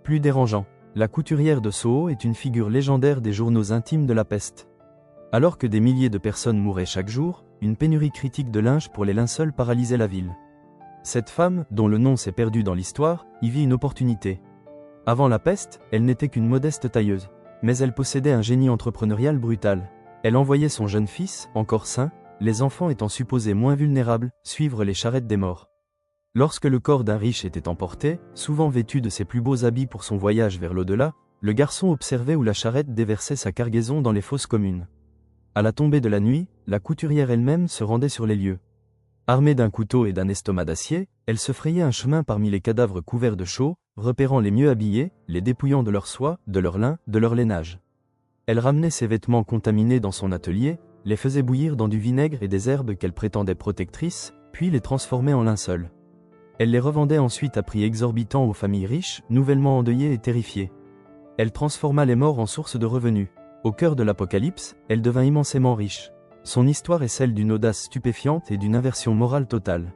Plus dérangeant, la couturière de Soho est une figure légendaire des journaux intimes de la peste. Alors que des milliers de personnes mouraient chaque jour, une pénurie critique de linge pour les linceuls paralysait la ville. Cette femme, dont le nom s'est perdu dans l'histoire, y vit une opportunité. Avant la peste, elle n'était qu'une modeste tailleuse. Mais elle possédait un génie entrepreneurial brutal. Elle envoyait son jeune fils, encore sain, les enfants étant supposés moins vulnérables, suivre les charrettes des morts. Lorsque le corps d'un riche était emporté, souvent vêtu de ses plus beaux habits pour son voyage vers l'au-delà, le garçon observait où la charrette déversait sa cargaison dans les fosses communes. À la tombée de la nuit, la couturière elle-même se rendait sur les lieux. Armée d'un couteau et d'un estomac d'acier, elle se frayait un chemin parmi les cadavres couverts de chaux, repérant les mieux habillés, les dépouillant de leur soie, de leur lin, de leur lainage. Elle ramenait ses vêtements contaminés dans son atelier, les faisait bouillir dans du vinaigre et des herbes qu'elle prétendait protectrices, puis les transformait en linceul. Elle les revendait ensuite à prix exorbitant aux familles riches, nouvellement endeuillées et terrifiées. Elle transforma les morts en source de revenus. Au cœur de l'apocalypse, elle devint immensément riche. Son histoire est celle d'une audace stupéfiante et d'une inversion morale totale.